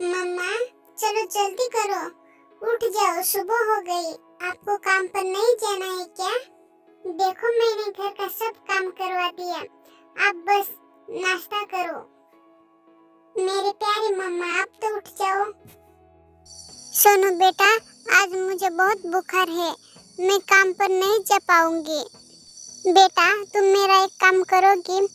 मम्मा चलो जल्दी करो, उठ जाओ, सुबह हो गई। आपको काम पर नहीं जाना है क्या? देखो मैंने घर का सब काम करवा दिया, आप बस नाश्ता करो। मेरे प्यारे मम्मा आप तो उठ जाओ। सोनू बेटा, आज मुझे बहुत बुखार है, मैं काम पर नहीं जा पाऊंगी। बेटा तुम मेरा एक काम करोगी,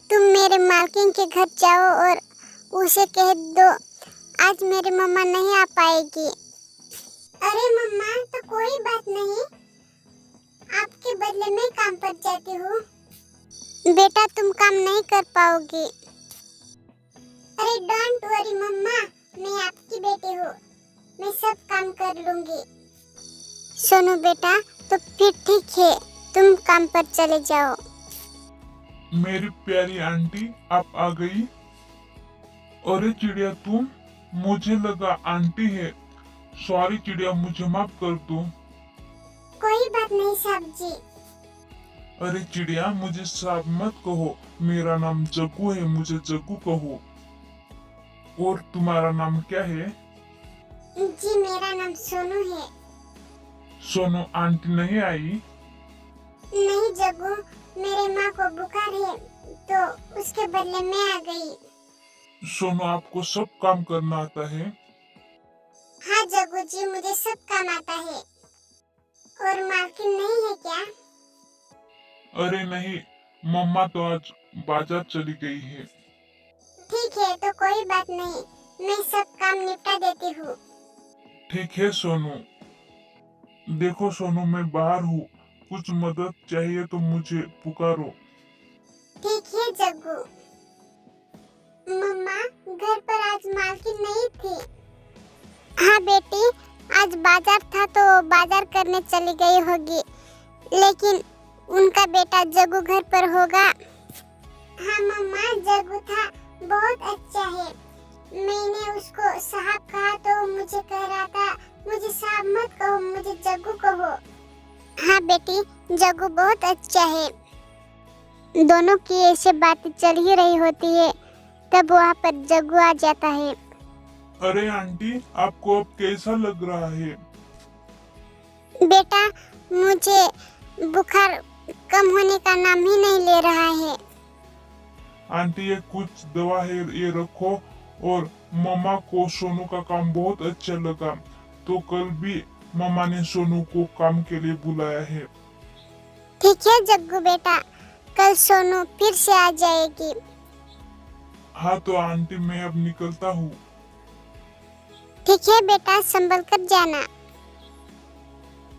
तुम मेरे मालकिन के घर जाओ और उसे कह दो आज मेरी मम्मा नहीं आ पाएगी। अरे मम्मा तो कोई बात नहीं, आपके बदले मैं काम पर जाती हूँ। बेटा तुम काम नहीं कर पाओगी। अरे डोंट वरी मम्मा, मैं आपकी बेटी हूँ, मैं सब काम कर लूंगी। सोनू बेटा तो फिर ठीक है, तुम काम पर चले जाओ। मेरी प्यारी आंटी आप आ गई। अरे चिड़िया तुम, मुझे लगा आंटी है। सॉरी चिड़िया, मुझे माफ कर दो। कोई बात नहीं साहब जी। अरे चिड़िया मुझे साहब मत कहो, मेरा नाम जग्गू है, मुझे जग्गू कहो। और तुम्हारा नाम क्या है? जी मेरा नाम सोनू है। सोनू आंटी नहीं आई? नहीं जग्गू, मेरे माँ को बुखार है तो उसके बदले मैं आ गई। सोनू आपको सब काम करना आता है? हाँ जग्गू जी, मुझे सब काम आता है। और मालकिन नहीं है क्या? अरे नहीं, मम्मा तो आज बाजार चली गई है। ठीक है तो कोई बात नहीं, मैं सब काम निपटा देती हूँ। ठीक है सोनू। देखो सोनू मैं बाहर हूँ, कुछ मदद चाहिए तो मुझे पुकारो। ठीक है जग्गू। मम्मा घर पर आज मालकिन नहीं थी। हाँ बेटी, आज बाजार था तो बाजार करने चली गई होगी, लेकिन उनका बेटा जग्गू घर पर होगा। हाँ मम्मा जग्गू था, बहुत अच्छा है। मैंने उसको साहब कहा तो मुझे कह रहा था मुझे साहब मत कहो, मुझे जग्गू कहो। हाँ बेटी, जग्गू बहुत अच्छा है। दोनों की ऐसे बातें चल ही रही होती है, तब वहाँ पर जग्गू आ जाता है। अरे आंटी आपको अब कैसा लग रहा है? बेटा मुझे बुखार कम होने का नाम ही नहीं ले रहा है। आंटी ये कुछ दवा है, ये रखो। और मम्मा को सोनू का काम बहुत अच्छा लगा, तो कल भी मम्मा ने सोनू को काम के लिए बुलाया है। ठीक है जग्गू बेटा, कल सोनू फिर से आ जाएगी। हाँ तो आंटी मैं अब निकलता हूँ। ठीक है बेटा, संभल कर जाना।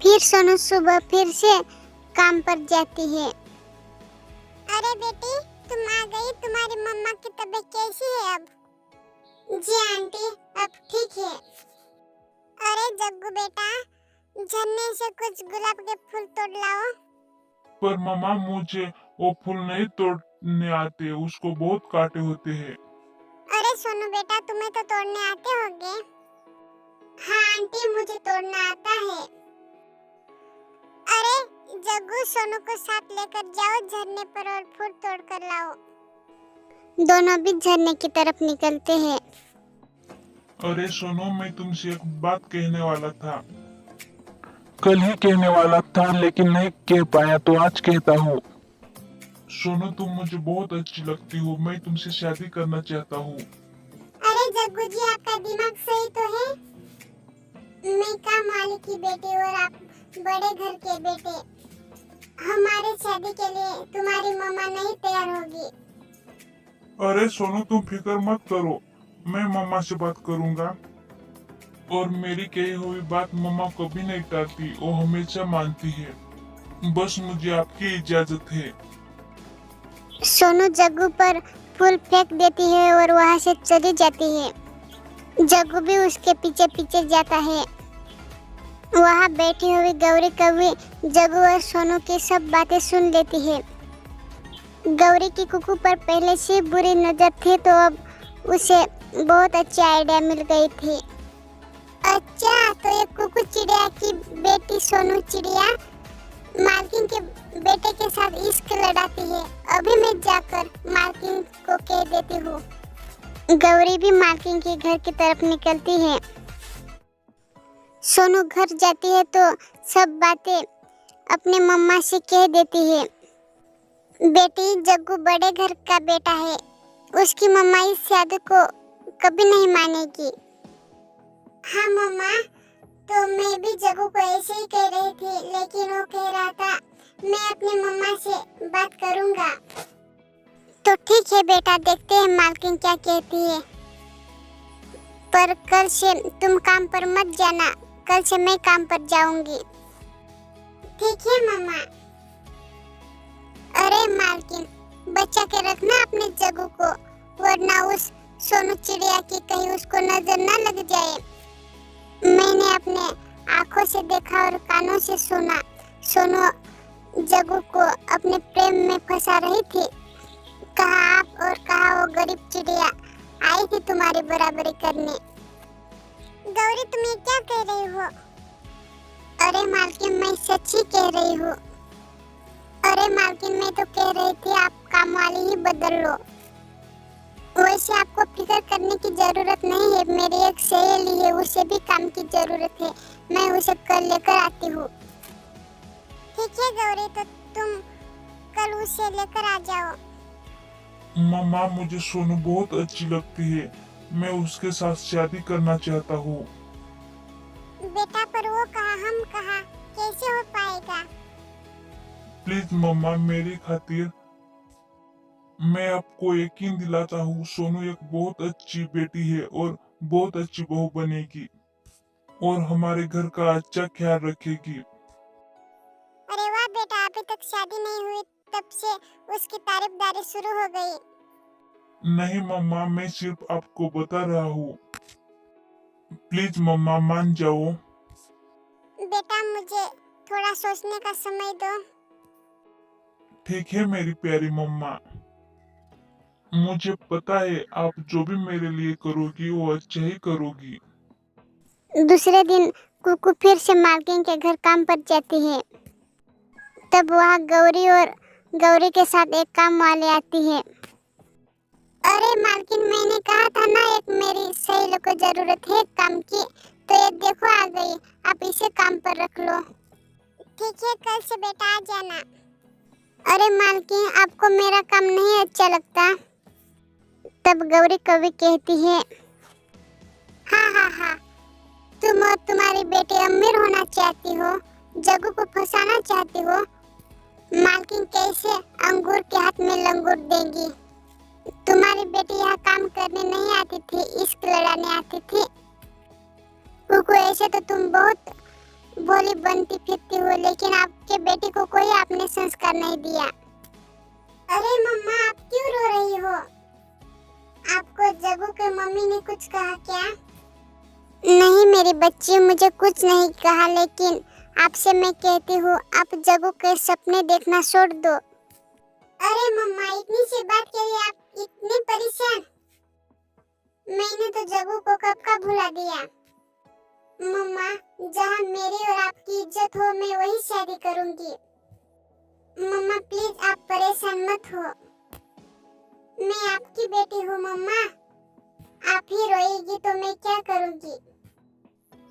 फिर सोनू सुबह फिर से काम पर जाती है। अरे बेटी तुम आ गई, तुम्हारी मम्मा की तबीयत कैसी है अब? जी आंटी अब ठीक है। अरे जग्गू बेटा, झरने से कुछ गुलाब के फूल तोड़ लाओ। पर मम्मा मुझे वो फूल नहीं तोड़ने आते, उसको बहुत कांटे होते हैं। अरे सोनू बेटा, तुम्हें तो तोड़ने आते होंगे। हाँ आंटी मुझे तोड़ना आता है। अरे जग्गू सोनू को साथ लेकर जाओ झरने पर और फूल तोड़ कर लाओ। दोनों भी झरने की तरफ निकलते हैं। अरे सोनू मैं तुमसे एक बात कहने वाला था। कल ही कहने वाला था लेकिन नहीं कह पाया, तो आज कहता हूँ। सोनू तुम मुझे बहुत अच्छी लगती हो, मैं तुमसे शादी करना चाहता हूँ। अरे जग्गू जी आपका दिमाग सही तो है। मैं काम वाली की बेटी और आप बड़े घर के बेटे, हमारे शादी के लिए तुम्हारी मम्मा नहीं तैयार होगी। अरे सोनू तुम फिक्र मत करो, मैं मम्मा से बात करूंगा। और मेरी कही हुई बात मम्मा कभी नहीं टालती, वो हमेशा मानती है। बस मुझे आपकी इजाजत है। सोनू जग्गू पर फूल फेंक देती है और वहाँ से चली जाती है। जग्गू भी उसके पीछे पीछे जाता है। वहाँ बैठी हुई गौरी कौवी जग्गू और सोनू की सब बातें सुन लेती है। गौरी की कुकू पर पहले से बुरी नजर थी, तो अब उसे बहुत अच्छी आइडिया मिल गई थी। अच्छा तो ये कुकू चिड़िया की बेटी सोनू चिड़िया मालकिन के बेटे के साथ इश्क लड़ाती है। अभी मैं जाकर मालकिन को कह देती हूँ। गौरी भी मालकिन के घर की तरफ निकलती है। सोनू घर जाती है तो सब बातें अपने मम्मा से कह देती है। बेटी, जग्गू बड़े घर का बेटा है, उसकी मम्मा इस शादी को कभी नहीं मानेगी। हाँ मम्मा, तो मैं भी जग्गू को ऐसे ही कह रही थी, लेकिन वो कह रहा था मैं अपनी मम्मा से बात करूंगा। तो ठीक है बेटा, देखते हैं मालकिन क्या कहती है। पर कल से तुम काम पर मत जाना, कल से मैं काम पर जाऊंगी। ठीक है मम्मा। अरे मालकिन, बचा के रखना अपने जग्गू को, वरना उस सोनू चिड़िया की कहीं उसको नजर न लग जाए। मैंने अपने आंखों से देखा और कानों से सुना, सोनू जग्गू को अपने प्रेम में फंसा रही थी। कहा आप और कहा वो गरीब चिड़िया आई थी तुम्हारी बराबरी करने। गौरी, तुम ये क्या कह रही हो? अरे मालकिन, मैं सच ही कह रही हूँ। अरे मालकिन, मैं तो कह रही थी आप काम वाली ही बदल लो। वैसे आपको फिक्र करने की जरूरत नहीं है, मेरी एक सहेली है, उसे भी काम की जरूरत है, मैं उसे कल लेकर आती हूँ। ठीक है गौरी, तो तुम कल उसे लेकर आ जाओ। मम्मा, मुझे सोनू बहुत अच्छी लगती है, मैं उसके साथ शादी करना चाहता हूँ। बेटा, पर वो कहा हम कहा, कैसे हो पाएगा? प्लीज मम्मा, मेरी खातिर मैं आपको यकीन दिलाता हूँ, सोनू एक बहुत अच्छी बेटी है और बहुत अच्छी बहू बनेगी और हमारे घर का अच्छा ख्याल रखेगी। अरे वाह बेटा, अभी तक शादी नहीं हुई तब से उसकी तारीफदारी शुरू हो गई। नहीं मम्मा, मैं सिर्फ आपको बता रहा हूँ, प्लीज मम्मा मान जाओ। बेटा, मुझे थोड़ा सोचने का समय दो। ठीक है मेरी प्यारी मम्मा, मुझे पता है आप जो भी मेरे लिए करोगी वो अच्छा ही करोगी। दूसरे दिन कुकू फिर से मालकिन के घर काम पर जाती है। तब वहाँ गौरी और गौरी के साथ एक काम वाले आती है। अरे मालकिन, मैंने कहा था ना एक मेरी सहेली को जरूरत है काम की, तो ये देखो आ गई, आप इसे काम पर रख लो। ठीक है, कल से बेटा आ जाना। अरे मालकिन, आपको मेरा काम नहीं अच्छा लगता? तब गौरी कवि कहती है, हाँ हाँ हाँ, तुम और तुम्हारी बेटी अमीर होना चाहती हो, जग्गू को फंसाना चाहती हो। मालकिन कैसे अंगूर के हाथ में लंगूर देंगी? तुम्हारी बेटी यहाँ काम करने नहीं आती थी, इश्क लड़ाने आती थी। कुकू, ऐसे तो तुम बहुत भोली बनती फिरती हो, लेकिन आपके बेटी को कोई आपने संस्कार नहीं दिया। अरे मम्मा, आप क्यों रो रही हो? आपको जग्गू के मम्मी ने कुछ कहा क्या? नहीं मेरी बच्ची, मुझे कुछ नहीं कहा, लेकिन आपसे मैं कहती हूँ आप जग्गू के सपने देखना छोड़ दो। अरे मम्मा, इतनी सी बात के लिए आप इतनी परेशान? मैंने तो जग्गू को कब का भुला दिया। मम्मा, जहाँ मेरी और आपकी इज्जत हो मैं वही शादी करूंगी। मम्मा प्लीज, आप परेशान मत हो, मैं आपकी बेटी हूँ मम्मा, आप ही रोएगी तो मैं क्या करूँगी।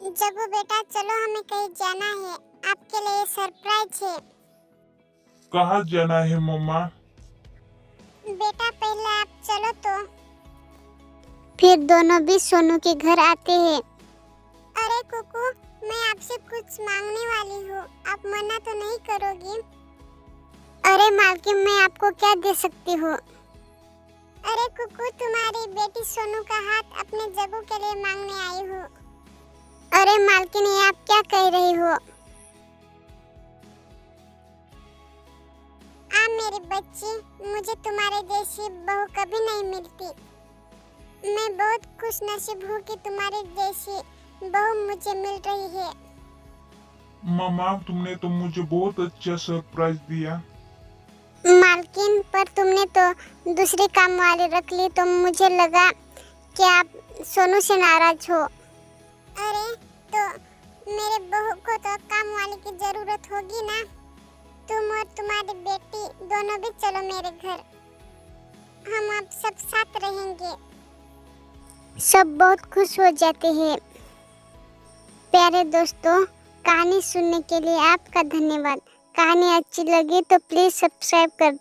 जग्गू बेटा, चलो हमें कहीं जाना है, आपके लिए सरप्राइज है। कहाँ जाना है मम्मा? बेटा पहले आप चलो तो। फिर दोनों भी सोनू के घर आते हैं। अरे कुकू, मैं आपसे कुछ मांगने वाली हूँ, आप मना तो नहीं करोगी? अरे मालकिन, मैं आपको क्या दे सकती हूँ? अरे कुकू, तुम्हारी बेटी सोनू का हाथ अपने जग्गू के लिए मांगने आई हूँ। अरे मालकिन, ये आप क्या कह रही हो? मेरी बच्ची, मुझे तुम्हारे जैसी बहू कभी नहीं मिलती। मैं बहुत खुश नसीब हूँ कि तुम्हारे जैसी बहू मुझे मिल रही है। मम्मा, तुमने तो मुझे बहुत अच्छा सरप्राइज दिया। मालकिन, पर तुमने तो दूसरी काम वाली रख ली, तो मुझे लगा कि आप सोनू से नाराज हो। अरे तो मेरे बहू को तो काम वाली की जरूरत होगी ना। तुम और तुम्हारी बेटी दोनों भी चलो मेरे घर, हम अब सब साथ रहेंगे। सब बहुत खुश हो जाते हैं। प्यारे दोस्तों, कहानी सुनने के लिए आपका धन्यवाद। कहानी अच्छी लगी तो प्लीज सब्सक्राइब कर दो।